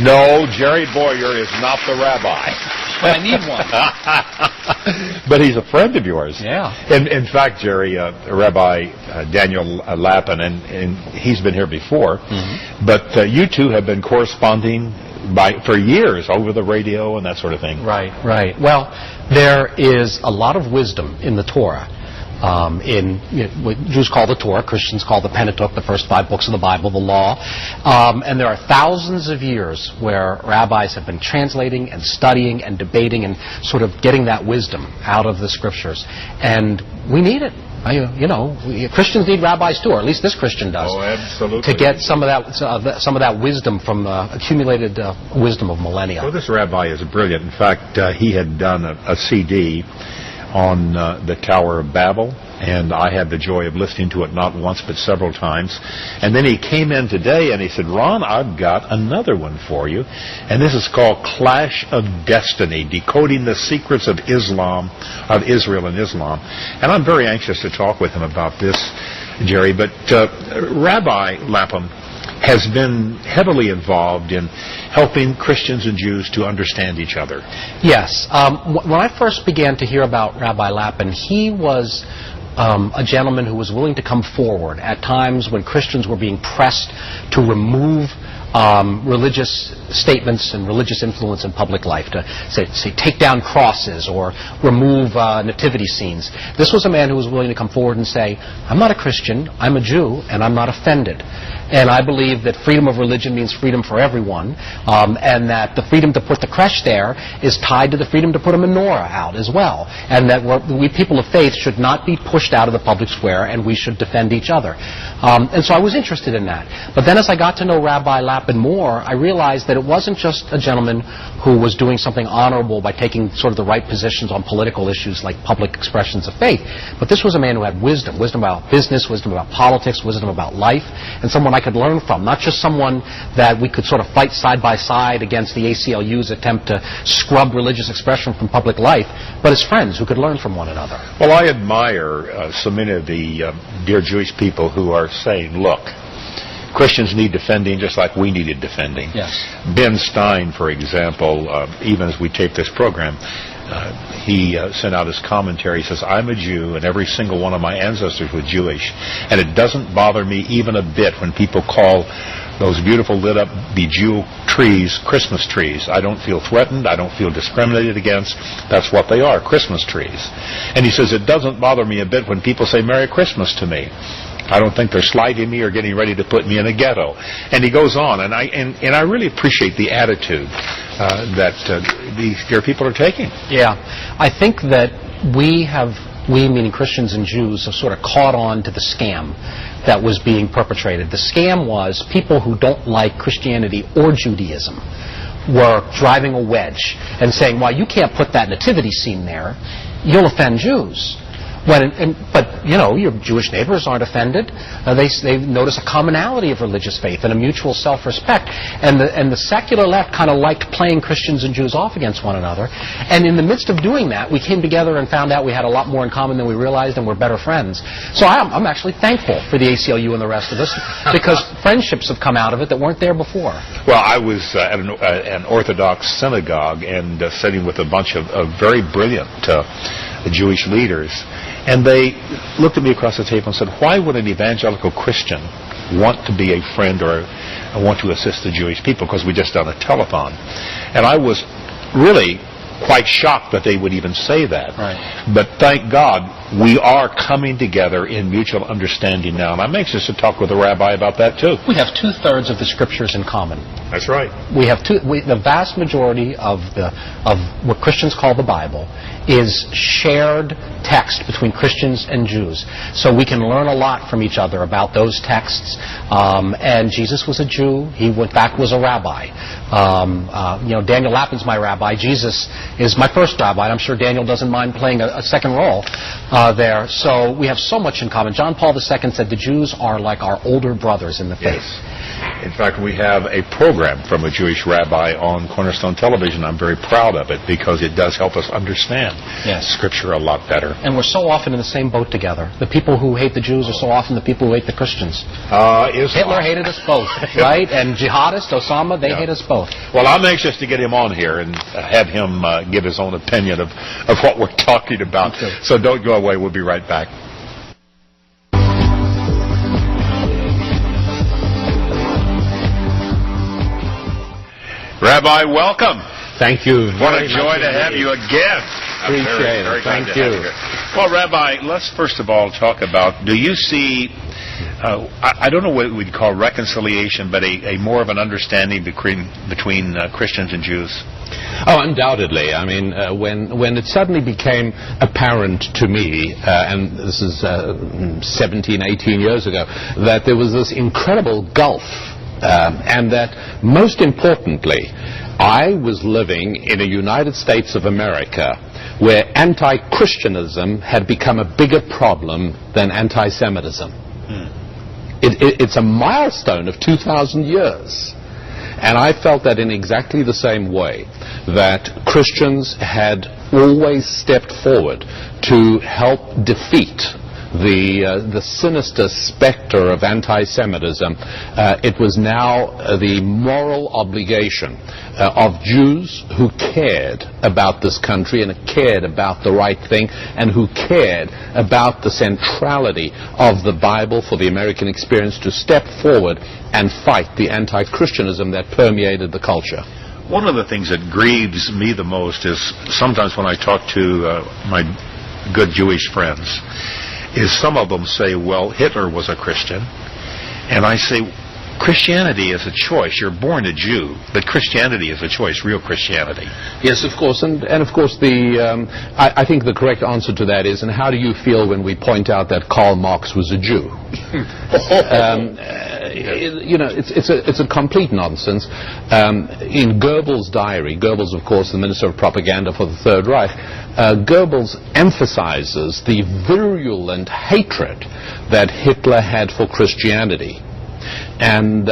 No, Jerry Boyer is not the rabbi. But I need one. But he's a friend of yours. Yeah. In fact, Jerry, Rabbi Daniel Lapin, and he's been here before, but you two have been corresponding for years over the radio and that sort of thing. Right. Well, there is a lot of wisdom in the Torah. What Jews call the Torah, Christians call the Pentateuch, the first 5 books of the Bible, the law. And there are thousands of years where rabbis have been translating and studying and debating and sort of getting that wisdom out of the scriptures. And we need it. Christians need rabbis too, or at least this Christian does. Oh, absolutely. To get some of that wisdom from accumulated wisdom of millennia. Well, this rabbi is brilliant. In fact, he had done a CD on the Tower of Babel, and I had the joy of listening to it not once but several times. And then he came in today and he said, Ron, I've got another one for you, and this is called Clash of Destiny, Decoding the Secrets of Israel and Islam. And I'm very anxious to talk with him about this, Jerry, but Rabbi Lapham has been heavily involved in helping Christians and Jews to understand each other. Yes. When I first began to hear about Rabbi Lapin, he was a gentleman who was willing to come forward at times when Christians were being pressed to remove religious statements and religious influence in public life, to say take down crosses or remove nativity scenes. This was a man who was willing to come forward and say, I'm not a Christian, I'm a Jew, and I'm not offended. And I believe that freedom of religion means freedom for everyone, and that the freedom to put the creche there is tied to the freedom to put a menorah out as well, and that we people of faith should not be pushed out of the public square, and we should defend each other. And so I was interested in that. But then as I got to know Rabbi Lapin more, I realized that it wasn't just a gentleman who was doing something honorable by taking sort of the right positions on political issues like public expressions of faith, but this was a man who had wisdom about business, wisdom about politics, wisdom about life, and someone I could learn from, not just someone that we could sort of fight side by side against the ACLU's attempt to scrub religious expression from public life, but as friends who could learn from one another. Well, I admire so many of the dear Jewish people who are saying, look, Christians need defending just like we needed defending. Yes. Ben Stein, for example, even as we tape this program, he sent out his commentary. He says, I'm a Jew, and every single one of my ancestors was Jewish, and it doesn't bother me even a bit when people call those beautiful lit up bejeweled trees Christmas trees. I don't feel threatened. I don't feel discriminated against. That's what they are, Christmas trees. And he says, it doesn't bother me a bit when people say Merry Christmas to me. I don't think they're slighting me or getting ready to put me in a ghetto. And he goes on, and I really appreciate the attitude that these dear people are taking. Yeah, I think that we, meaning Christians and Jews, have sort of caught on to the scam that was being perpetrated. The scam was people who don't like Christianity or Judaism were driving a wedge and saying, well, you can't put that nativity scene there, you'll offend Jews. But your Jewish neighbors aren't offended. They notice a commonality of religious faith and a mutual self-respect. And the secular left kind of liked playing Christians and Jews off against one another. And in the midst of doing that, we came together and found out we had a lot more in common than we realized, and we're better friends. So I'm actually thankful for the ACLU and the rest of us, because friendships have come out of it that weren't there before. Well, I was at an Orthodox synagogue and sitting with a bunch of very brilliant Jewish leaders. And they looked at me across the table and said, why would an evangelical Christian want to be a friend or want to assist the Jewish people? Because we just done a telethon. And I was really quite shocked that they would even say that. Right. But thank God we are coming together in mutual understanding now. And I'm anxious to talk with the rabbi about that too. We have 2/3 of the scriptures in common. That's right. We have the vast majority of what Christians call the Bible is shared text between Christians and Jews. So we can learn a lot from each other about those texts. And Jesus was a Jew. He went back, was a rabbi. Daniel Lapin's my rabbi. Jesus is my first rabbi. And I'm sure Daniel doesn't mind playing a second role there. So we have so much in common. John Paul II said the Jews are like our older brothers in the faith. Yes. In fact, we have a program from a Jewish rabbi on Cornerstone Television. I'm very proud of it because it does help us understand Scripture a lot better. And we're so often in the same boat together. The people who hate the Jews are so often the people who hate the Christians. Hitler hated us both, right? And jihadists, Osama, they hate us both. Well, I'm anxious to get him on here and have him give his own opinion of what we're talking about. So don't go away. We'll be right back. Rabbi, welcome. Thank you. What a joy to have you again. Appreciate it. Thank you. Well, Rabbi, let's first of all talk about, do you see, I don't know what we'd call reconciliation, but a more of an understanding between Christians and Jews? Oh, undoubtedly. I mean, when it suddenly became apparent to me, and this is 17, 18 years ago, that there was this incredible gulf, and that most importantly, I was living in a United States of America where anti-Christianism had become a bigger problem than anti-Semitism. It's a milestone of 2,000 years. And I felt that in exactly the same way, that Christians had always stepped forward to help defeat the sinister specter of anti-Semitism. It was now the moral obligation of Jews who cared about this country and cared about the right thing and who cared about the centrality of the Bible for the American experience to step forward and fight the anti-Christianism that permeated the culture. One of the things that grieves me the most is sometimes when I talk to my good Jewish friends, is some of them say, well, Hitler was a Christian. And I say, Christianity is a choice. You're born a Jew, but Christianity is a choice, real Christianity. Yes, of course. And of course, I think the correct answer to that is, and how do you feel when we point out that Karl Marx was a Jew? It's a complete nonsense. In Goebbels' diary, Goebbels, of course, the Minister of Propaganda for the Third Reich, Goebbels emphasizes the virulent hatred that Hitler had for Christianity. And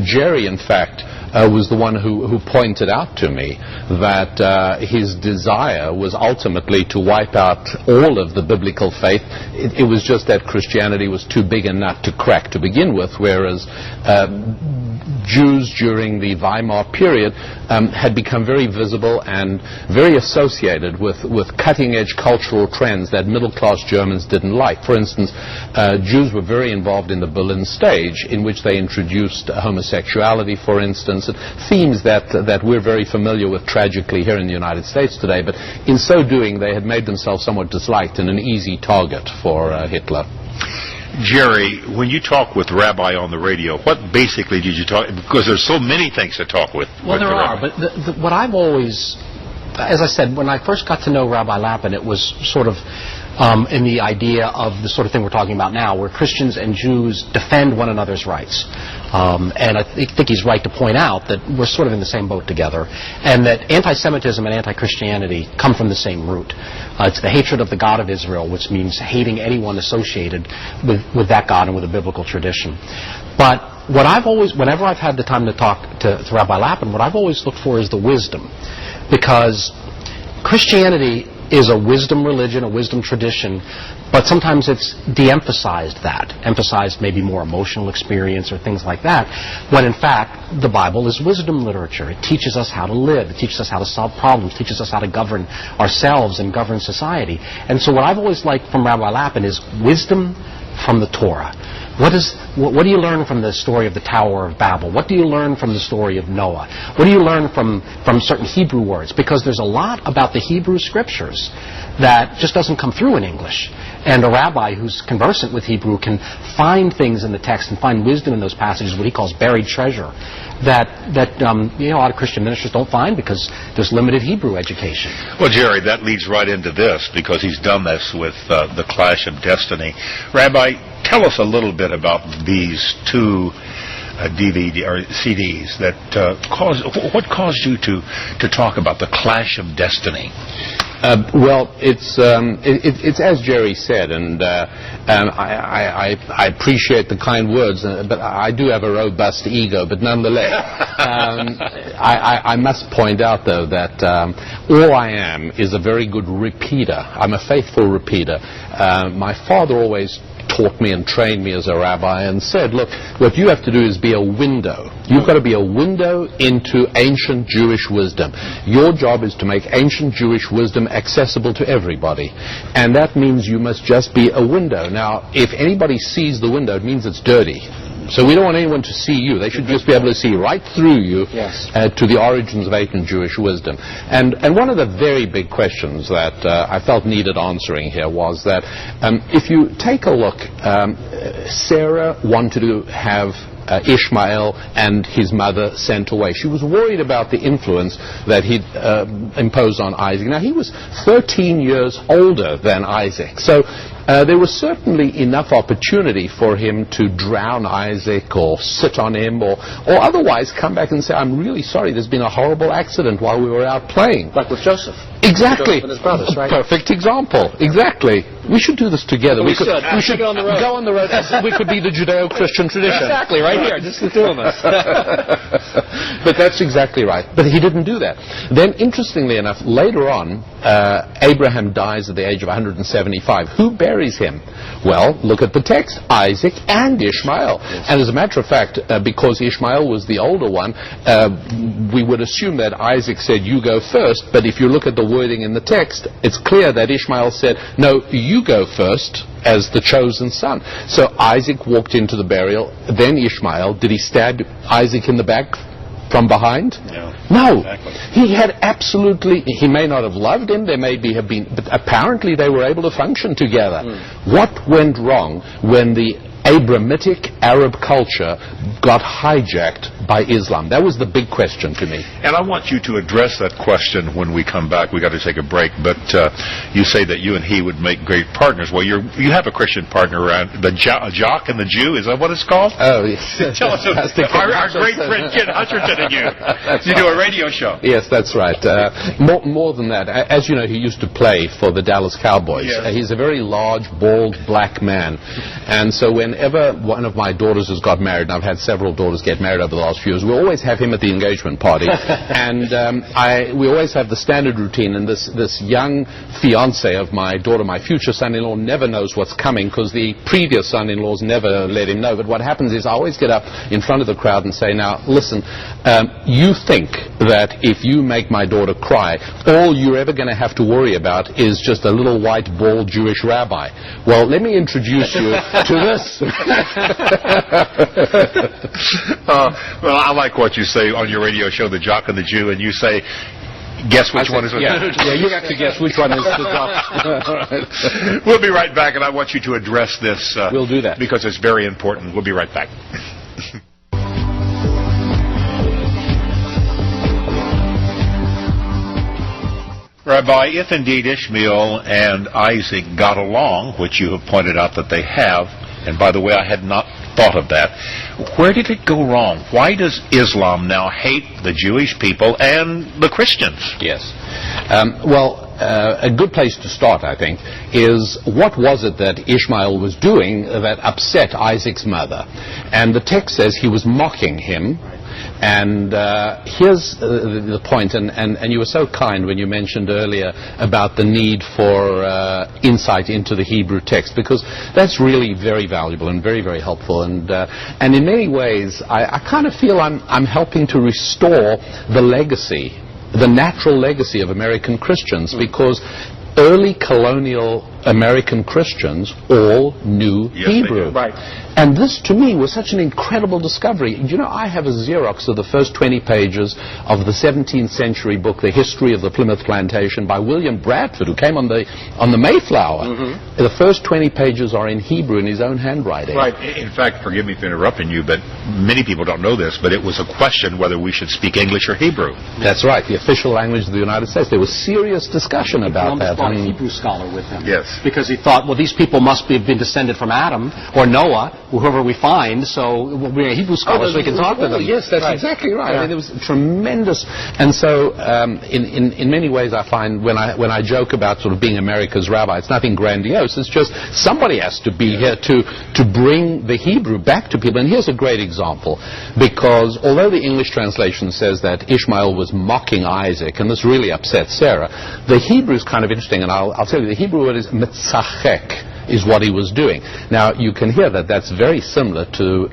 Jerry, in fact, was the one who pointed out to me that his desire was ultimately to wipe out all of the biblical faith. It was just that Christianity was too big a nut to crack to begin with, whereas Jews during the Weimar period had become very visible and very associated with cutting-edge cultural trends that middle-class Germans didn't like. For instance, Jews were very involved in the Berlin stage, in which they introduced homosexuality, for instance, and themes that we're very familiar with tragically here in the United States today. But in so doing, they had made themselves somewhat disliked and an easy target for Hitler. Jerry, when you talk with Rabbi on the radio, what basically did you talk? Because there's so many things to talk with. Well, there are, but what I've always, as I said, when I first got to know Rabbi Lapin, it was sort of in the idea of the sort of thing we're talking about now, where Christians and Jews defend one another's rights. And I think he's right to point out that we're sort of in the same boat together, and that anti-Semitism and anti-Christianity come from the same root. It's the hatred of the God of Israel, which means hating anyone associated with that God and with a biblical tradition. But what I've always, whenever I've had the time to talk to Rabbi Lapin, what I've always looked for is the wisdom. Because Christianity is a wisdom religion, a wisdom tradition, but sometimes it's de-emphasized that, emphasized maybe more emotional experience or things like that, when in fact the Bible is wisdom literature. It teaches us how to live, it teaches us how to solve problems, teaches us how to govern ourselves and govern society. And so what I've always liked from Rabbi Lapin is wisdom from the Torah. What do you learn from the story of the Tower of Babel? What do you learn from the story of Noah? What do you learn from certain Hebrew words? Because there's a lot about the Hebrew scriptures that just doesn't come through in English. And a rabbi who's conversant with Hebrew can find things in the text and find wisdom in those passages, what he calls buried treasure, that a lot of Christian ministers don't find because there's limited Hebrew education. Well, Jerry, that leads right into this, because he's done this with the Clash of Destiny. Rabbi, tell us a little bit about these two DVD or CDs that what caused you to talk about the Clash of Destiny? Well, it's as Jerry said, and I appreciate the kind words, but I do have a robust ego. But nonetheless, I must point out, though, that all I am is a very good repeater. I'm a faithful repeater. My father always taught me and trained me as a rabbi and said, look, what you have to do is be a window. You've got to be a window into ancient Jewish wisdom. Your job is to make ancient Jewish wisdom accessible to everybody. And that means you must just be a window. Now, if anybody sees the window, it means it's dirty. So we don't want anyone to see you. They should just be able to see right through you to the origins of ancient Jewish wisdom. And one of the very big questions that I felt needed answering here was that if you take a look, Sarah wanted to have Ishmael and his mother sent away. She was worried about the influence that he'd imposed on Isaac. Now, he was 13 years older than Isaac. So there was certainly enough opportunity for him to drown Isaac or sit on him or otherwise come back and say, I'm really sorry, there's been a horrible accident while we were out playing. Like with Joseph. Exactly. Joseph and his brothers, right? Perfect example. Exactly. We should do this together. We should go on the road. Go on the road. We could be the Judeo-Christian tradition. Exactly, right here, just the two of us. But that's exactly right. But he didn't do that. Then, interestingly enough, later on, Abraham dies at the age of 175. Who buries him? Well, look at the text. Isaac and Ishmael. And as a matter of fact, because Ishmael was the older one, we would assume that Isaac said, you go first. But if you look at the wording in the text, it's clear that Ishmael said, no, you go first as the chosen son. So Isaac walked into the burial, then Ishmael. Did he stab Isaac in the back from behind? No. Exactly. He had absolutely, he may not have loved him, there may have been, but apparently they were able to function together. What went wrong when the Abrahamic Arab culture got hijacked by Islam? That was the big question to me. And I want you to address that question when we come back. We got to take a break, but you say that you and he would make great partners. Well, you have a Christian partner around, the Jock and the Jew. Is that what it's called? Oh, yes. Tell us, our great friend Ken Hutcherson and you. You do a radio show. Yes, that's right. More than that, as you know, he used to play for the Dallas Cowboys. Yes. He's a very large, bald, black man, and so whenever one of my daughters has got married, and I've had several daughters get married over the last few years, we always have him at the engagement party. And we always have the standard routine, and this young fiancé of my daughter, my future son-in-law, never knows what's coming because the previous son-in-laws never let him know. But what happens is I always get up in front of the crowd and say, now, listen, you think that if you make my daughter cry, all you're ever going to have to worry about is just a little white, bald Jewish rabbi. Well, let me introduce you to this. Well, I like what you say on your radio show, The Jock and the Jew, and you say, guess which one is it? Yeah, you have to guess which one is the jock. We'll be right back, and I want you to address this. We'll do that. Because it's very important. We'll be right back. Rabbi, if indeed Ishmael and Isaac got along, which you have pointed out that they have, and by the way, I had not thought of that, where did it go wrong? Why does Islam now hate the Jewish people and the Christians? Yes. A good place to start, I think, is what was it that Ishmael was doing that upset Isaac's mother? And the text says he was mocking him. And here's the point, and you were so kind when you mentioned earlier about the need for insight into the Hebrew text, because that's really very valuable and very, very helpful. And in many ways, I kind of feel I'm helping to restore the legacy, the natural legacy of American Christians, because early colonial American Christians all knew Hebrew. Right. And this, to me, was such an incredible discovery. You know, I have a Xerox of the first 20 pages of the 17th century book, The History of the Plymouth Plantation, by William Bradford, who came on the Mayflower. Mm-hmm. The first 20 pages are in Hebrew in his own handwriting. Right. In fact, forgive me for interrupting you, but many people don't know this, but it was a question whether we should speak English or Hebrew. That's right, the official language of the United States. There was serious discussion about that. Columbus brought a Hebrew scholar with him. Yes. Because he thought, well, these people must have been descended from Adam or Noah, whoever we find, so we're Hebrew scholars, so we can talk to them. Yes, that's exactly right. Yeah. I mean, it was tremendous. And so, in many ways, I find when I joke about sort of being America's rabbi, it's nothing grandiose. It's just somebody has to be here to bring the Hebrew back to people. And here's a great example, because although the English translation says that Ishmael was mocking Isaac, and this really upset Sarah, the Hebrew is kind of interesting, and I'll tell you, the Hebrew word is mitzachek, is what he was doing. Now, you can hear that that's very similar to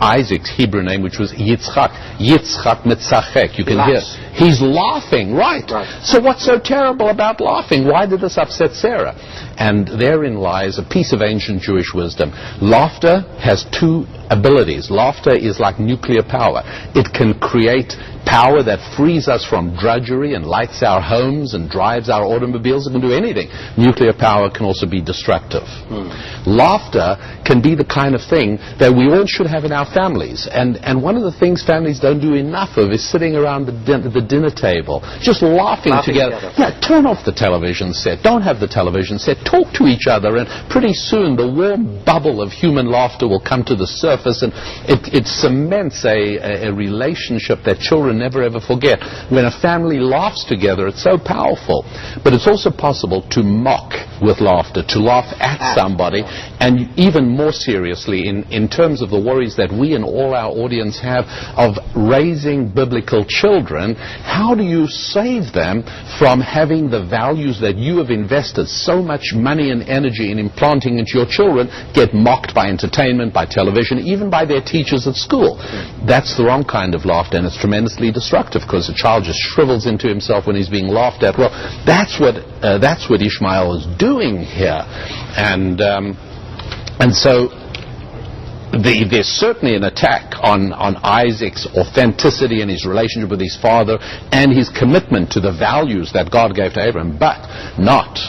Isaac's Hebrew name, which was Yitzchak. Yitzchak mitzachek. You can hear he's laughing, right? So what's so terrible about laughing? Why did this upset Sarah? And therein lies a piece of ancient Jewish wisdom. Laughter has two abilities. Laughter is like nuclear power. It can create power that frees us from drudgery and lights our homes and drives our automobiles. It can do anything. Nuclear power can also be destructive. Laughter can be the kind of thing that we all should have in our families. And one of the things families don't do enough of is sitting around the dinner table, just laughing together. Yeah, turn off the television set. Don't have the television set. Talk to each other, and pretty soon the warm bubble of human laughter will come to the surface, and it cements a relationship that children never ever forget. When a family laughs together, it's so powerful. But it's also possible to mock with laughter, to laugh at somebody, and even more seriously, in terms of the worries that we and all our audience have of raising biblical children, how do you save them from having the values that you have invested so much money and energy in implanting into your children get mocked by entertainment, by television, even by their teachers at school? That's the wrong kind of laughter, and it's tremendously destructive, because a child just shrivels into himself when he's being laughed at. Well, that's what Ishmael is doing here, and so there's certainly an attack on Isaac's authenticity and his relationship with his father and his commitment to the values that God gave to Abraham, but not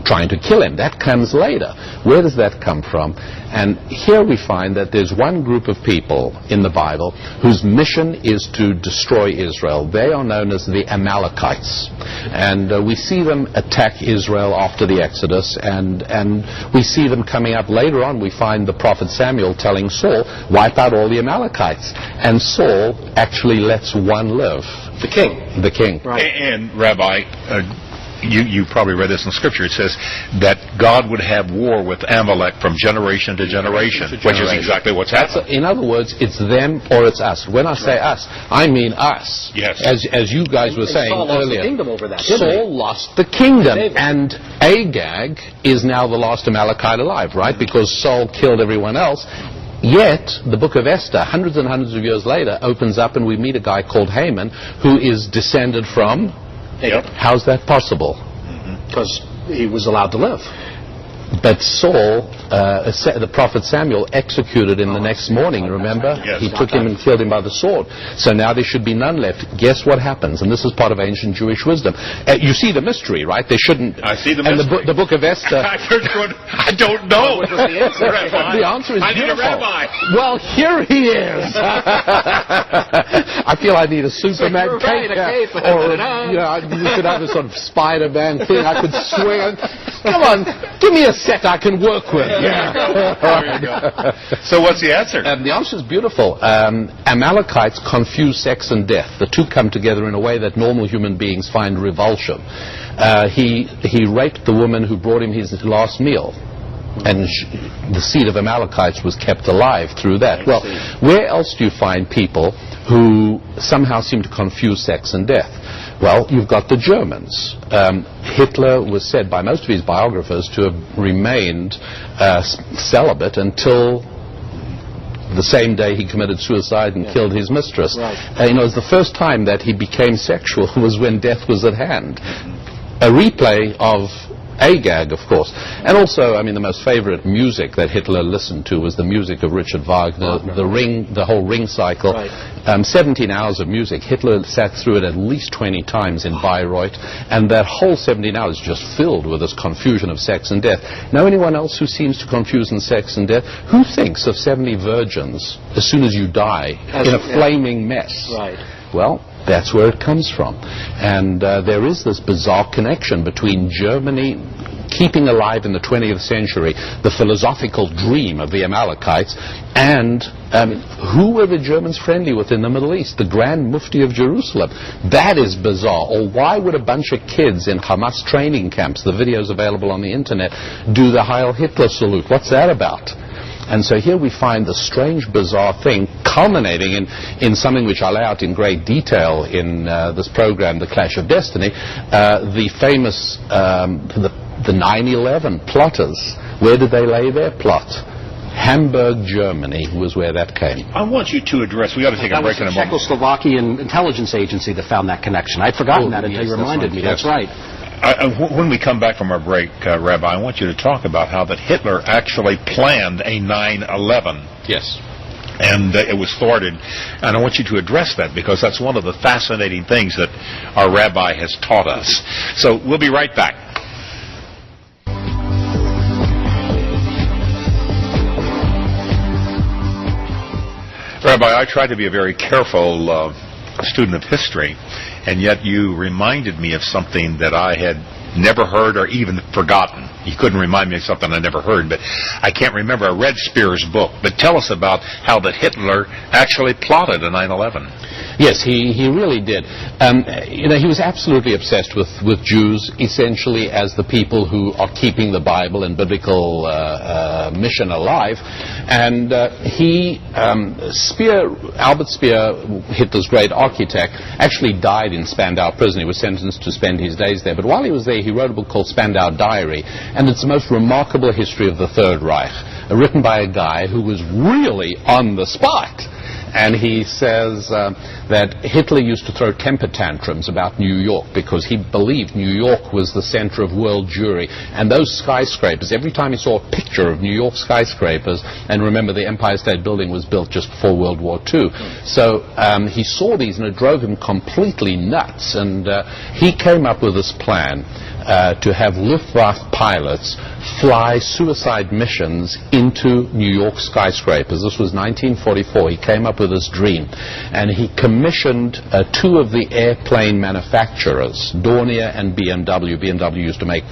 trying to kill him. That comes later. Where does that come from? And here we find that there's one group of people in the Bible whose mission is to destroy Israel. They are known as the Amalekites. And we see them attack Israel after the Exodus, and we see them coming up later on. We find the prophet Samuel telling Saul, wipe out all the Amalekites. And Saul actually lets one live. The king. The king. Right. And Rabbi, you probably read this in Scripture. It says that God would have war with Amalek from generation to generation, which is exactly what's happening. In other words, it's them or it's us. When I say us, I mean us. Yes. As you guys were saying Saul earlier. Lost the kingdom over that, Saul lost the kingdom, and Agag is now the last Amalekite alive, right? Because Saul killed everyone else. Yet, the book of Esther, hundreds and hundreds of years later, opens up and we meet a guy called Haman, who is descended from... Yep. How's that possible? Because he was allowed to live. But Saul, the prophet Samuel, executed him the next morning, remember? Yes. He took him and killed him by the sword. So now there should be none left. Guess what happens? And this is part of ancient Jewish wisdom. You see the mystery, right? They shouldn't... I see the mystery. mystery. And the book of Esther... I don't know. What was the answer? The answer is I need beautiful. a rabbi. Well, here he is. I feel I need a Superman cape. Or, you could have a sort of Spider-Man thing. I could swing. Come on, give me a set I can work with. Yeah. There you go. So what's the answer? The answer is beautiful. Amalekites confuse sex and death. The two come together in a way that normal human beings find revulsion. He raped the woman who brought him his last meal. And the seed of Amalekites was kept alive through that. Well, where else do you find people who somehow seem to confuse sex and death? Well, you've got the Germans. Hitler was said by most of his biographers to have remained celibate until the same day he committed suicide and killed his mistress. Right. It was the first time that he became sexual was when death was at hand. A replay of Agag, of course. And also, I mean, the most favorite music that Hitler listened to was the music of Richard Wagner, the Ring, the whole Ring cycle. Right. 17 hours of music. Hitler sat through it at least 20 times in Bayreuth, and that whole 17 hours just filled with this confusion of sex and death. Know anyone else who seems to confuse in sex and death? Who thinks of 70 virgins as soon as you die in a flaming mess? Right. Well, that's where it comes from. And there is this bizarre connection between Germany, keeping alive in the 20th century the philosophical dream of the Amalekites, and who were the Germans friendly with in the Middle East? The Grand Mufti of Jerusalem. That is bizarre. Or why would a bunch of kids in Hamas training camps, the video's available on the internet, do the Heil Hitler salute? What's that about? And so here we find the strange, bizarre thing culminating in something which I lay out in great detail in this program, The Clash of Destiny, the famous, the 9/11 plotters. Where did they lay their plot? Hamburg, Germany was where that came. I want you to address, we got to take a break in a moment. That was the Czechoslovakian intelligence agency that found that connection. I'd forgotten that until you reminded me. That's right. When we come back from our break, Rabbi, I want you to talk about how that Hitler actually planned a 9/11. Yes. And it was thwarted. And I want you to address that, because that's one of the fascinating things that our rabbi has taught us. So we'll be right back. Rabbi, I try to be a very careful student of history, and yet you reminded me of something that I had never heard or even forgotten. You couldn't remind me of something I never heard, but I can't remember. I read Speer's book, but tell us about how that Hitler actually plotted a 9/11. Yes, he really did. He was absolutely obsessed with Jews, essentially as the people who are keeping the Bible and biblical mission alive. And Albert Speer, Hitler's great architect, actually died in Spandau prison. He was sentenced to spend his days there. But while he was there, he wrote a book called Spandau Diary, and it's the most remarkable history of the Third Reich, written by a guy who was really on the spot. And he says that Hitler used to throw temper tantrums about New York because he believed New York was the center of world Jewry. And those skyscrapers, every time he saw a picture of New York skyscrapers, and remember the Empire State Building was built just before World War II. So he saw these and it drove him completely nuts. And he came up with this plan to have Luftwaffe pilots fly suicide missions into New York skyscrapers. This was 1944. He came up with this dream, and he commissioned two of the airplane manufacturers, Dornier and BMW. BMW used to make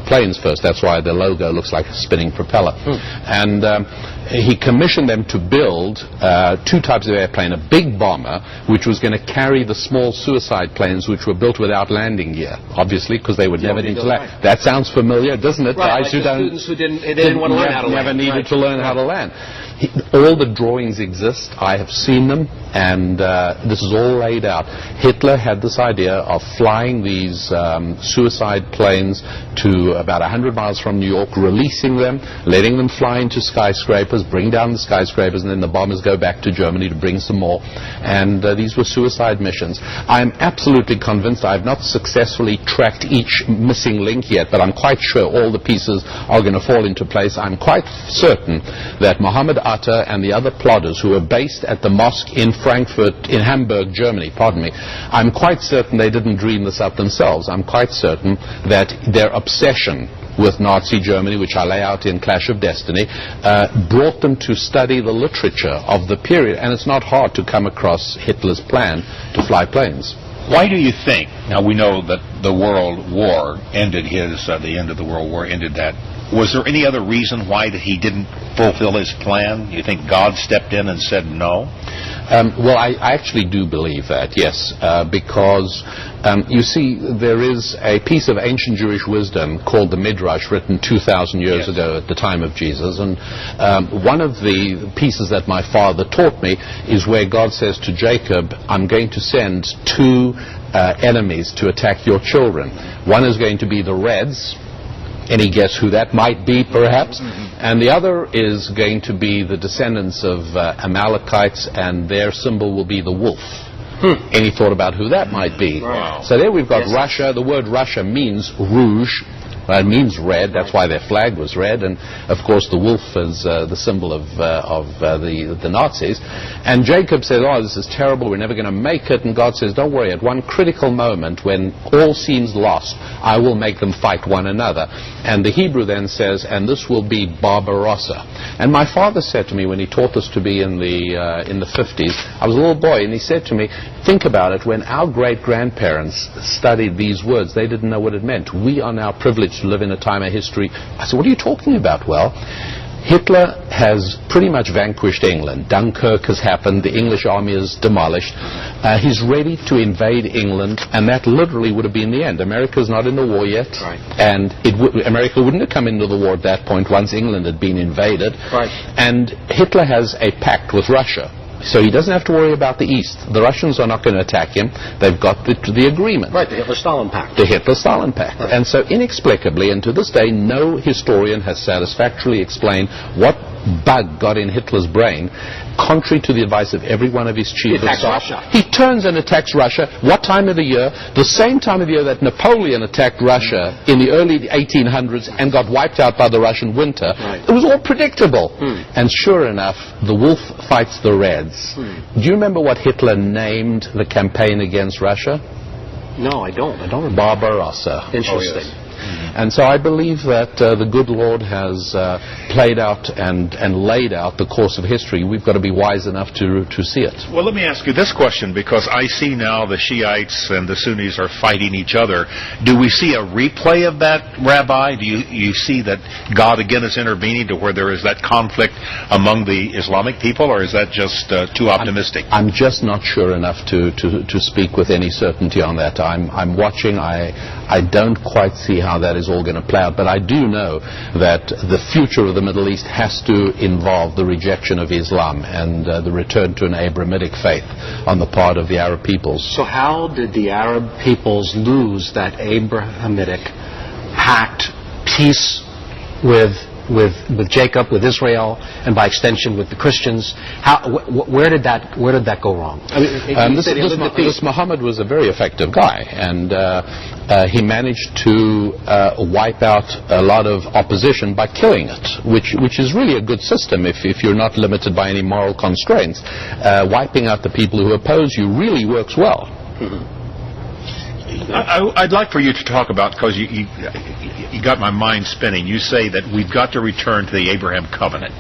planes first. That's why the logo looks like a spinning propeller. And he commissioned them to build two types of airplane, a big bomber, which was going to carry the small suicide planes, which were built without landing gear, obviously, because they would never need to land. That sounds familiar, doesn't it? Right, Guys like students who didn't want to learn how to land. Never needed to learn how to land. All the drawings exist. I have seen them, and this is all laid out. Hitler had this idea of flying these suicide planes to about 100 miles from New York, releasing them, letting them fly into skyscrapers, bring down the skyscrapers, and then the bombers go back to Germany to bring some more. And these were suicide missions. I'm absolutely convinced. I have not successfully tracked each missing link yet, but I'm quite sure all the pieces are going to fall into place. I'm quite certain that Mohammed Atta and the other plotters who were based at the mosque in Hamburg, Germany, I'm quite certain they didn't dream this up themselves. I'm quite certain that their obsession with Nazi Germany, which I lay out in Clash of Destiny, brought them to study the literature of the period. And it's not hard to come across Hitler's plan to fly planes. Why do you think, now we know that the World War ended the end of the World War ended that. Was there any other reason why that he didn't fulfill his plan? You think God stepped in and said no? Well, I actually do believe that, yes, because you see, there is a piece of ancient Jewish wisdom called the Midrash, written 2,000 years ago at the time of Jesus, and one of the pieces that my father taught me is where God says to Jacob, I'm going to send two enemies to attack your children. One is going to be the Reds. Any guess who that might be, perhaps? And the other is going to be the descendants of Amalekites, and their symbol will be the wolf. Any thought about who that might be? Wow. So there we've got Russia. The word Russia means rouge. It means red. That's why their flag was red. And, of course, the wolf is the symbol of the Nazis. And Jacob says, oh, this is terrible. We're never going to make it. And God says, don't worry. At one critical moment, when all seems lost, I will make them fight one another. And the Hebrew then says, and this will be Barbarossa. And my father said to me, when he taught us to be in the 50s, I was a little boy, and he said to me, think about it, when our great-grandparents studied these words, they didn't know what it meant. We are now privileged to live in a time of history. I said, what are you talking about? Well, Hitler has pretty much vanquished England. Dunkirk has happened. The English army is demolished. He's ready to invade England, and that literally would have been the end. America's not in the war yet, right. and America wouldn't have come into the war at that point once England had been invaded. Right. And Hitler has a pact with Russia. So he doesn't have to worry about the East. The Russians are not going to attack him. They've got the agreement. Right, the Hitler-Stalin Pact. The Hitler-Stalin Pact. Right. And so inexplicably, and to this day, no historian has satisfactorily explained what bug got in Hitler's brain, contrary to the advice of every one of his chief of staff. He turns and attacks Russia. What time of the year? The same time of the year that Napoleon attacked Russia in the early 1800s and got wiped out by the Russian winter. Right. It was all predictable. And sure enough, the wolf fights the Reds. Do you remember what Hitler named the campaign against Russia? No, I don't remember. Barbarossa. Interesting. Oh, yes. And so I believe that the good Lord has played out and laid out the course of history. We've got to be wise enough to see it. Well, let me ask you this question, because I see now the Shiites and the Sunnis are fighting each other. Do we see a replay of that, Rabbi? Do you see that God again is intervening to where there is that conflict among the Islamic people, or is that just too optimistic? I'm just not sure enough to speak with any certainty on that. I'm watching. I don't quite see how that is all going to play out, but I do know that the future of the Middle East has to involve the rejection of Islam and the return to an Abrahamic faith on the part of the Arab peoples. So how did the Arab peoples lose that Abrahamic pact, peace with Jacob, with Israel, and by extension with the Christians? Where did that go wrong? I mean, this Muhammad was a very effective guy, and he managed to wipe out a lot of opposition by killing it, which is really a good system if you're not limited by any moral constraints. Wiping out the people who oppose you really works well. I'd like for you to talk about, because you got my mind spinning. You say that we've got to return to the Abraham covenant,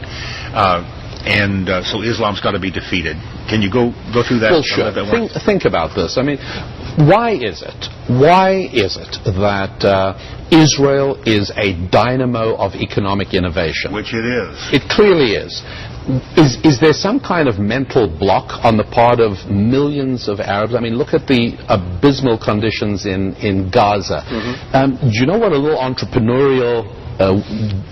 and so Islam's got to be defeated. Can you go through that? Well, sure. Think about this. I mean, why is it that Israel is a dynamo of economic innovation? Which it is. It clearly is. Is there some kind of mental block on the part of millions of Arabs? I mean, look at the abysmal conditions in Gaza. Do you know what a little entrepreneurial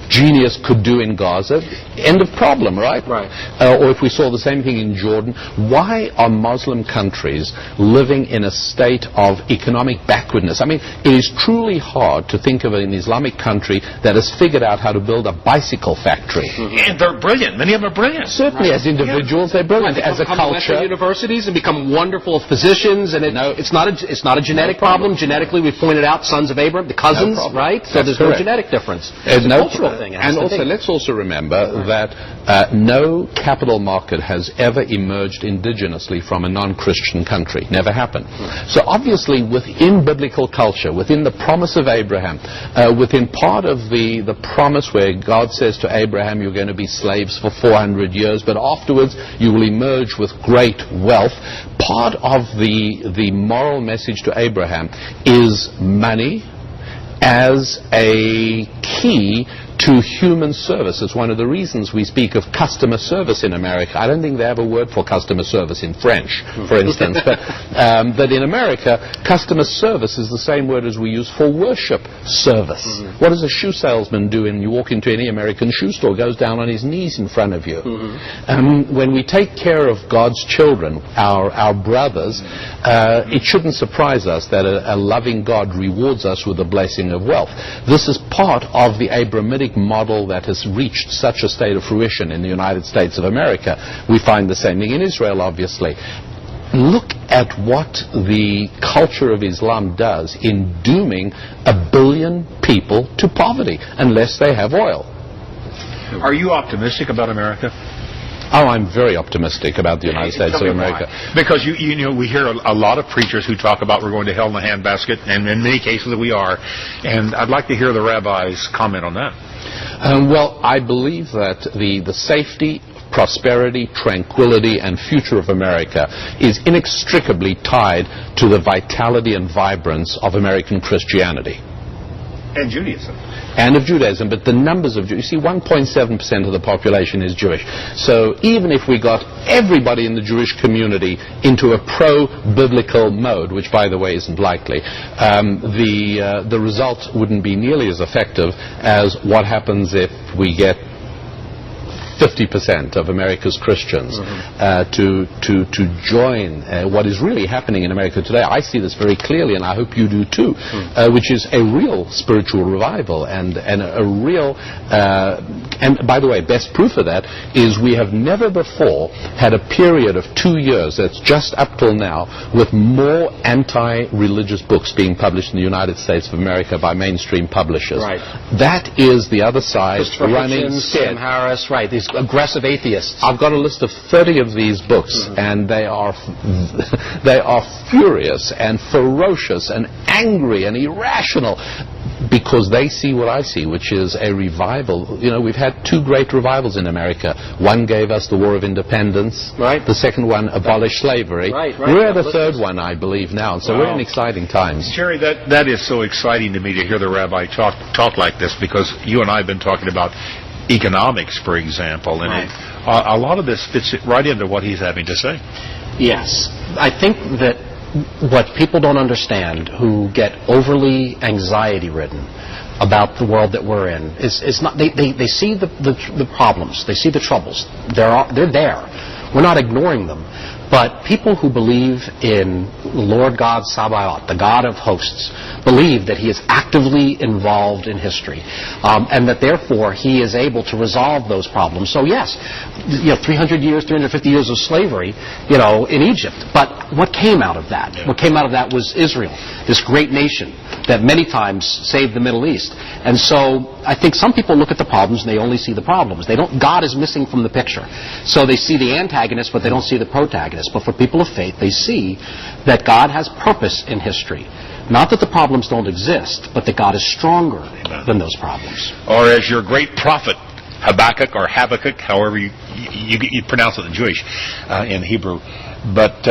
genius could do in Gaza? End of problem, right? Right. Or if we saw the same thing in Jordan, why are Muslim countries living in a state of economic backwardness? I mean, it is truly hard to think of an Islamic country that has figured out how to build a bicycle factory. And they're brilliant. Many of them are brilliant. Certainly, as individuals, they're brilliant. As a culture, universities and become wonderful physicians, and it's not a genetic problem. Genetically, we pointed out sons of Abraham, the cousins, right? So there's no genetic difference. It's a cultural thing. And also, let's also remember that no capital market has ever emerged indigenously from a non-Christian country. Never happened. So obviously, within biblical culture, within the promise of Abraham, within part of the promise where God says to Abraham, you're going to be slaves for 400 years, but afterwards you will emerge with great wealth. Part of the moral message to Abraham is money as a key to human service. It's one of the reasons we speak of customer service in America. I don't think they have a word for customer service in French, for instance. But in America, customer service is the same word as we use for worship service. What does a shoe salesman do when you walk into any American shoe store? Goes down on his knees in front of you. When we take care of God's children, our brothers, it shouldn't surprise us that a loving God rewards us with the blessing of wealth. This is part of the Abrahamic model that has reached such a state of fruition in the United States of America. We find the same thing in Israel, obviously. Look at what the culture of Islam does in dooming 1 billion people to poverty unless they have oil. Are you optimistic about America? Oh, I'm very optimistic about the United States of America. Why? Because you know, we hear a lot of preachers who talk about we're going to hell in a handbasket, and in many cases we are. And I'd like to hear the rabbis comment on that. Well, I believe that the safety prosperity, tranquility, and future of America is inextricably tied to the vitality and vibrance of American Christianity. And Judaism. And of Judaism, but the numbers of Jews, you see, 1.7% of the population is Jewish. So even if we got everybody in the Jewish community into a pro-biblical mode, which, by the way, isn't likely, the result wouldn't be nearly as effective as what happens if we get 50% of America's Christians to join what is really happening in America today. I see this very clearly, and I hope you do too, which is a real spiritual revival and a real, and by the way, best proof of that is we have never before had a period of 2 years, that's just up till now, with more anti-religious books being published in the United States of America by mainstream publishers. Right. That is the other side running Hitchens, scared. Sam Harris, right, these aggressive atheists. I've got a list of 30 of these books, and they are furious and ferocious and angry and irrational because they see what I see, which is a revival. You know, we've had 2 great revivals in America. One gave us the War of Independence. Right. The second one abolished slavery. Right. We're at the third one, I believe, now. And so we're in exciting times. Jerry, that is so exciting to me to hear the rabbi talk like this, because you and I have been talking about economics, for example, and a lot of this fits right into what he's having to say. Yes. I think that what people don't understand who get overly anxiety-ridden about the world that we're in is not, they see the problems, they see the troubles. They're there. We're not ignoring them. But people who believe in the Lord God Sabaoth, the God of hosts, believe that he is actively involved in history, and that therefore he is able to resolve those problems. So yes, 300 years, 350 years of slavery, in Egypt. But what came out of that? Yeah. What came out of that was Israel, this great nation that many times saved the Middle East. And so I think some people look at the problems and they only see the problems. God is missing from the picture. So they see the antagonist, but they don't see the protagonist. But for people of faith, they see that God has purpose in history. Not that the problems don't exist, but that God is stronger than those problems. Or as your great prophet, Habakkuk, however you pronounce it in Jewish, in Hebrew. But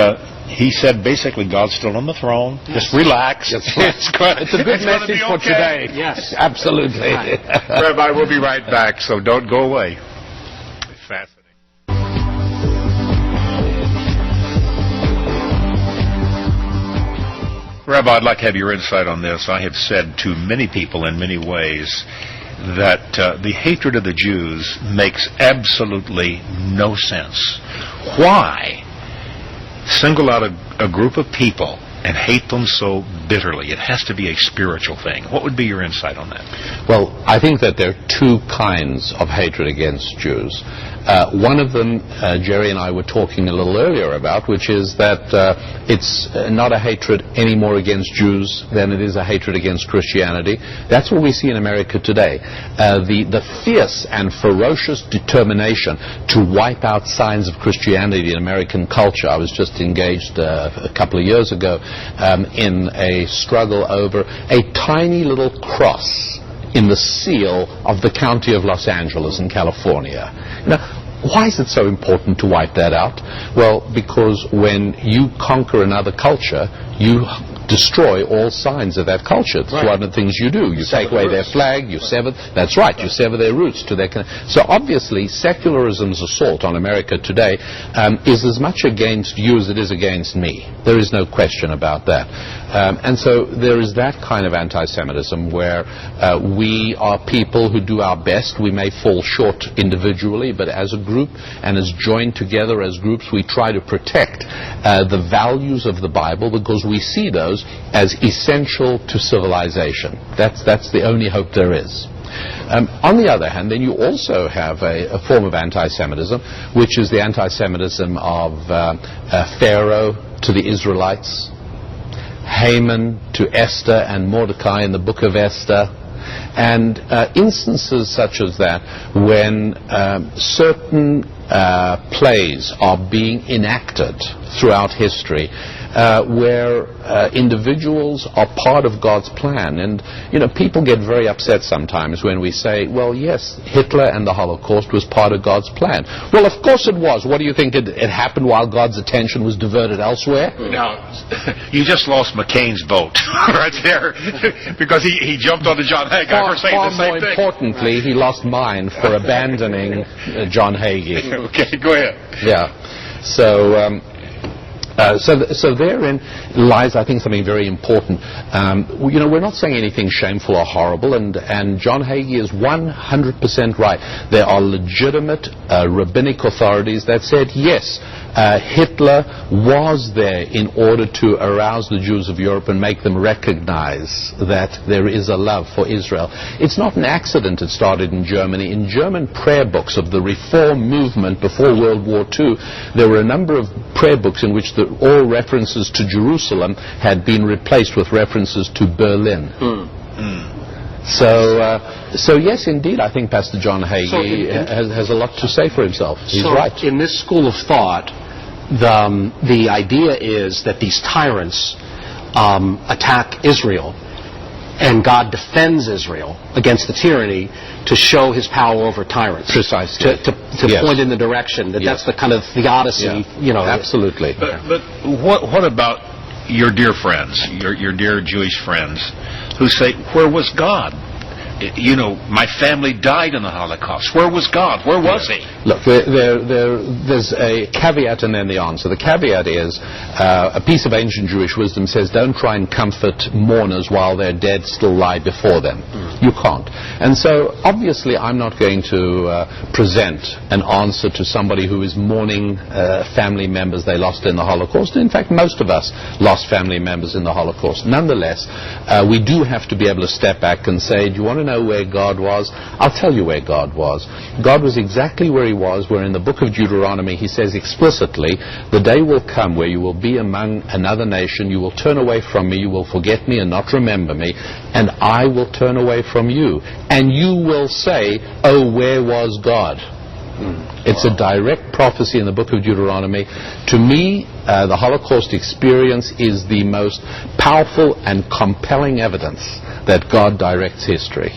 he said basically God's still on the throne. Just relax. It's a good message for today. Yes, absolutely. Right. Rabbi, we'll be right back, so don't go away. It's fascinating. Rabbi, I'd like to have your insight on this. I have said to many people in many ways that the hatred of the Jews makes absolutely no sense. Why single out a group of people and hate them so bitterly? It has to be a spiritual thing. What would be your insight on that? Well, I think that there are 2 kinds of hatred against Jews. One of them, Jerry and I were talking a little earlier about, which is that it's not a hatred any more against Jews than it is a hatred against Christianity. That's what we see in America today. The fierce and ferocious determination to wipe out signs of Christianity in American culture. I was just engaged a couple of years ago in a struggle over a tiny little cross in the seal of the county of Los Angeles in California. Now, why is it so important to wipe that out? Well, because when you conquer another culture, you destroy all signs of that culture. It's one of the things you do. You take away their flag, you sever, that's right, you sever their roots to their... So obviously, secularism's assault on America today is as much against you as it is against me. There is no question about that. And so there is that kind of anti-Semitism where we are people who do our best. We may fall short individually, but as a group and as joined together as groups, we try to protect the values of the Bible because we see those as essential to civilization. That's the only hope there is. On the other hand, then you also have a form of anti-Semitism, which is the anti-Semitism of Pharaoh to the Israelites, Haman to Esther and Mordecai in the book of Esther, and instances such as that when certain plays are being enacted throughout history, where individuals are part of God's plan. And, people get very upset sometimes when we say, well, yes, Hitler and the Holocaust was part of God's plan. Well, of course it was. What do you think? It happened while God's attention was diverted elsewhere? Now, you just lost McCain's vote right there because he jumped on to John Hagee for saying the same more thing. Importantly, he lost mine for abandoning John Hagee. Okay, go ahead. Yeah. So therein lies, I think, something very important. We're not saying anything shameful or horrible, and John Hagee is 100% right. There are legitimate rabbinic authorities that said, yes, Hitler was there in order to arouse the Jews of Europe and make them recognize that there is a love for Israel. It's not an accident it started in Germany. In German prayer books of the Reform movement before World War II, there were a number of prayer books in which all references to Jerusalem had been replaced with references to Berlin. So yes, indeed, I think Pastor John Hagee has a lot to say for himself. He's right. In this school of thought, the idea is that these tyrants attack Israel, and God defends Israel against the tyranny to show his power over tyrants. Precisely. To Yes. point in the direction that that's the kind of theodicy, Absolutely. But what about your dear friends, your dear Jewish friends, who say, where was God? My family died in the Holocaust. Where was God? Where was he? Look, there's a caveat and then the answer. The caveat is a piece of ancient Jewish wisdom says, don't try and comfort mourners while their dead still lie before them. You can't. And so, obviously, I'm not going to present an answer to somebody who is mourning family members they lost in the Holocaust. In fact, most of us lost family members in the Holocaust. Nonetheless, we do have to be able to step back and say, do you want to know where God was? I'll tell you where God was. God was exactly where he was, where in the book of Deuteronomy he says explicitly, the day will come where you will be among another nation, you will turn away from me, you will forget me and not remember me, and I will turn away from you. And you will say, oh, where was God? It's a direct prophecy in the book of Deuteronomy. To me, the Holocaust experience is the most powerful and compelling evidence that God directs history.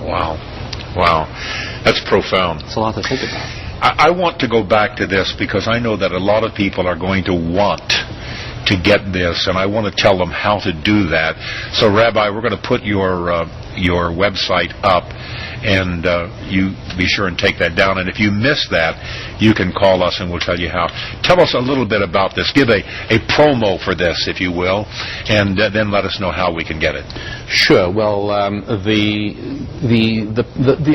Wow. That's profound. It's a lot to think about. I want to go back to this because I know that a lot of people are going to want to get this, and I want to tell them how to do that. So, Rabbi, we're going to put your website up, and you be sure and take that down. And if you miss that, you can call us and we'll tell you how. Tell us a little bit about this. Give a promo for this, if you will, and then let us know how we can get it. Sure. Well, the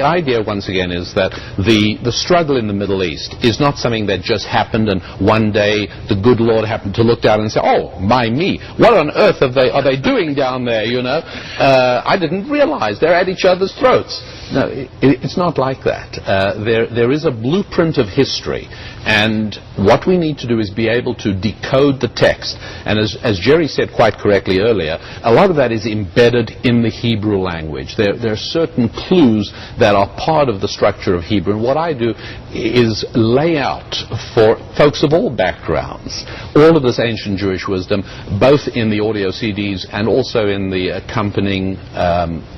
idea once again is that the struggle in the Middle East is not something that just happened and one day the good Lord happened to look down and say, "Oh, my me, what on earth are they doing down there?" I didn't realize they're at each other's throats. No, it's not like that. There is a blueprint of history, and what we need to do is be able to decode the text. And as Jerry said quite correctly earlier, a lot of that is embedded in the Hebrew language. There are certain clues that are part of the structure of Hebrew. And what I do is lay out for folks of all backgrounds all of this ancient Jewish wisdom, both in the audio CDs and also in the accompanying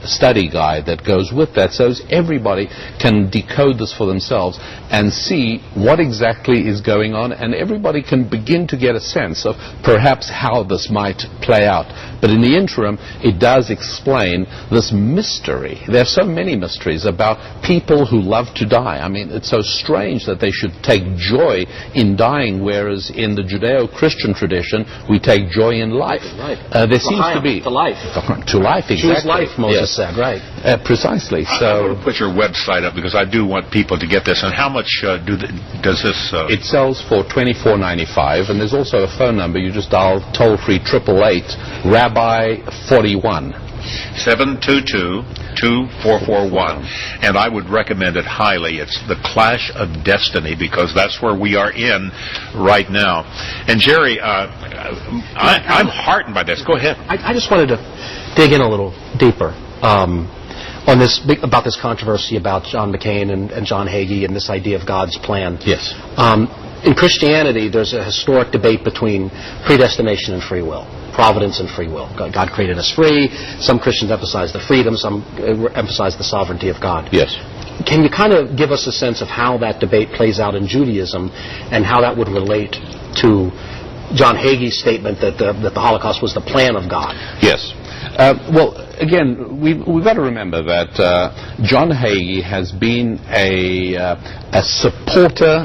study guide that goes with that, so everybody can decode this for themselves and see what exactly is going on, and everybody can begin to get a sense of perhaps how this might play out. But in the interim, it does explain this mystery. There are so many mysteries about people who love to die. I mean, it's so strange that they should take joy in dying, whereas in the Judeo-Christian tradition, we take joy in life. Right. There seems to be... To life. To life, exactly. Choose life, Moses said, right. Precisely. I So want to put your website up because I do want people to get this. And how much does this... It sells for $24.95, and there's also a phone number. You just dial toll-free 888-RABBI-41. 722-2441. And I would recommend it highly. It's The Clash of Destiny, because that's where we are in right now. And Jerry, I'm heartened by this. Go ahead. I just wanted to dig in a little deeper. about this controversy about John McCain and John Hagee and this idea of God's plan. Yes. In Christianity, there's a historic debate between predestination and free will, providence and free will. God created us free. Some Christians emphasize the freedom, some emphasize the sovereignty of God. Yes. Can you kind of give us a sense of how that debate plays out in Judaism and how that would relate to John Hagee's statement that the Holocaust was the plan of God? Yes. Well, again, we've got to remember that John Hagee has been a supporter,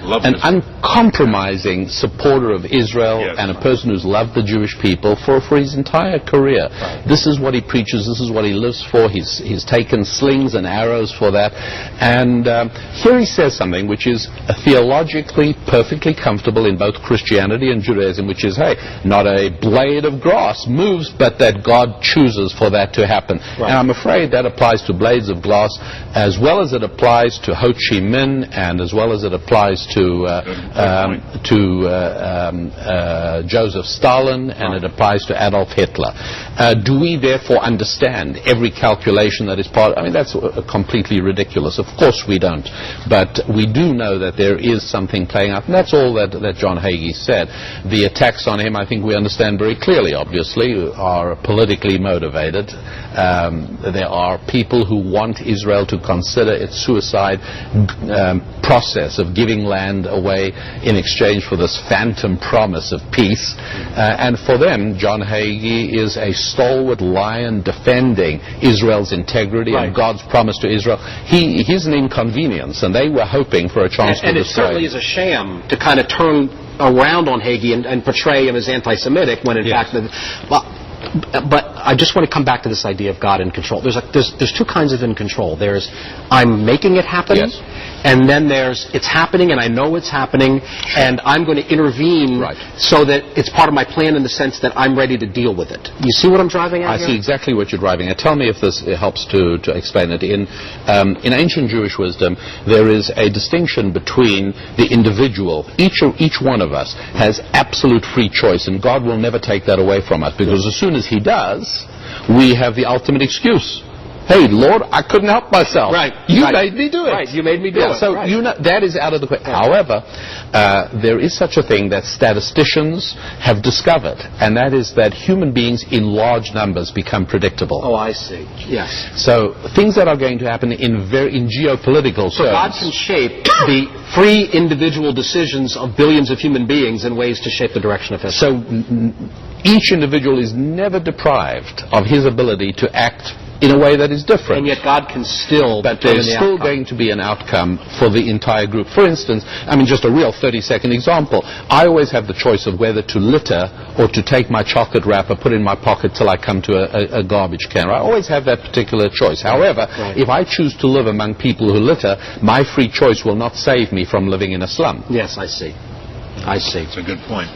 an uncompromising supporter of Israel, Yes. and a person who's loved the Jewish people for his entire career. Right. This is what he preaches. This is what he lives for. He's taken slings and arrows for that. And here he says something which is theologically perfectly comfortable in both Christianity and Judaism, which is, hey, not a blade of grass moves, but that God chooses for that to happen. Right. And I'm afraid that applies to blades of glass as well as it applies to Ho Chi Minh and as well as it applies to Joseph Stalin, and it applies to Adolf Hitler. Do we therefore understand every calculation that is part? I mean, that's completely ridiculous. Of course we don't. But we do know that there is something playing out, and that's all that John Hagee said. The attacks on him, I think we understand very clearly, obviously, are politically motivated. There are people who want Israel to consider its suicide process of giving land away in exchange for this phantom promise of peace. And for them, John Hagee is a stalwart lion defending Israel's integrity and God's promise to Israel. He's an inconvenience, and they were hoping for a chance to destroy. And it certainly is a sham to kind of turn around on Hagee and portray him as anti-Semitic when in fact... But I just want to come back to this idea of God in control. There's two kinds of in control. There's I'm making it happen, and then there's it's happening and I know it's happening, and I'm going to intervene so that it's part of my plan in the sense that I'm ready to deal with it. You see what I'm driving at I see exactly what you're driving at. Tell me if this helps to explain it. In ancient Jewish wisdom, there is a distinction between the individual. Each one of us has absolute free choice, and God will never take that away from us, because as soon as He does, we have the ultimate excuse. Hey, Lord, I couldn't help myself. You made me do it. You made me do it. So that is out of the question. However, there is such a thing that statisticians have discovered, and that is that human beings in large numbers become predictable. Oh, I see. Yes. So things that are going to happen in geopolitical terms. So God can shape the free individual decisions of billions of human beings in ways to shape the direction of history. So each individual is never deprived of his ability to act in a way that is different. And yet God can still... But there's still going to be an outcome for the entire group. For instance, I mean, just a real 30-second example. I always have the choice of whether to litter or to take my chocolate wrapper, put it in my pocket till I come to a garbage can. I always have that particular choice. However, if I choose to live among people who litter, my free choice will not save me from living in a slum. Yes, I see. I see. That's a good point.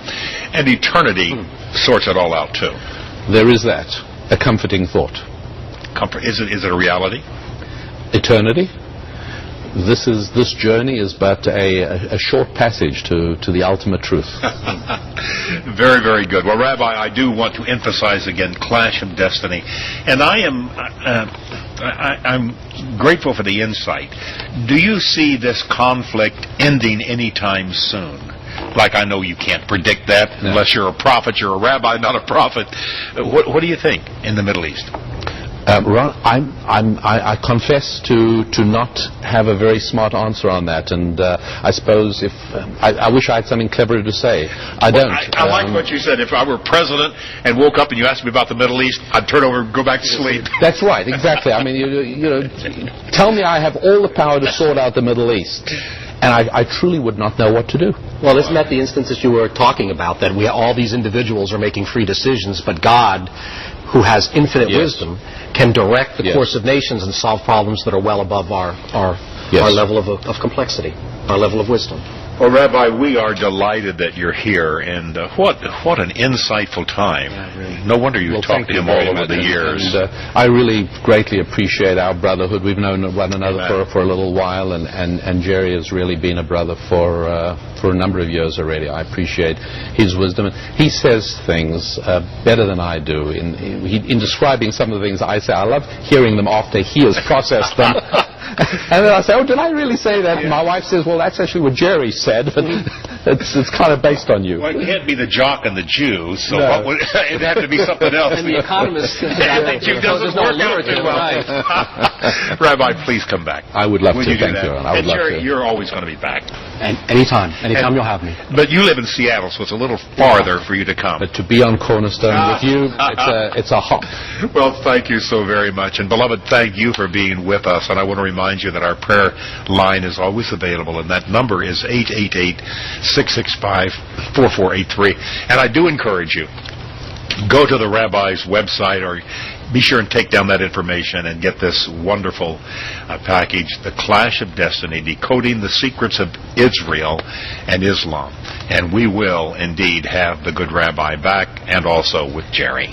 And eternity sorts it all out, too. There is that. A comforting thought. Comfort. Is it a reality? Eternity. This journey is but a short passage to the ultimate truth. Very, very good. Well, Rabbi, I do want to emphasize again, clash of destiny, and I'm grateful for the insight. Do you see this conflict ending anytime soon? Like, I know you can't predict that unless you're a prophet. You're a rabbi, not a prophet. What do you think in the Middle East? Ron, I confess to not have a very smart answer on that, and I suppose if I wish I had something clever to say. I don't. I like what you said. If I were president and woke up and you asked me about the Middle East, I'd turn over and go back to sleep. That's right, exactly. I mean, you know, tell me I have all the power to sort out the Middle East, and I truly would not know what to do. Well, isn't that the instances you were talking about, that all these individuals are making free decisions, but God, who has infinite wisdom, can direct the course of nations and solve problems that are well above our level of complexity, our level of wisdom. Well, Rabbi, we are delighted that you're here, and what an insightful time. No wonder you've Well, talked thank to you him very all over much. the years. And, I really greatly appreciate our brotherhood. We've known one another for a little while, and Jerry has really been a brother for a number of years already. I appreciate his wisdom. He says things better than I do in describing some of the things I say. I love hearing them after he has processed them. And then I say, oh, did I really say that? And my wife says, well, that's actually what Jerry said, but it's kind of based on you. Well, it can't be the jock and the Jew, so No. what would, it'd have to be something else. And the economist says The Jew doesn't there's no work out alliterative, too well. right. Rabbi, please come back. I would love Would to, you do thank that? you. I would And love Jerry, to. you're always going to be back. And anytime you'll have me. But you live in Seattle, so it's a little farther for you to come. But to be on Cornerstone with you, it's a hop. Well, thank you so very much. And, beloved, thank you for being with us. And I want to remind you that our prayer line is always available, and that number is 888-665-4483. And I do encourage you, go to the Rabbi's website, or be sure and take down that information and get this wonderful package, The Clash of Destiny, Decoding the Secrets of Israel and Islam. And we will indeed have the good Rabbi back, and also with Jerry.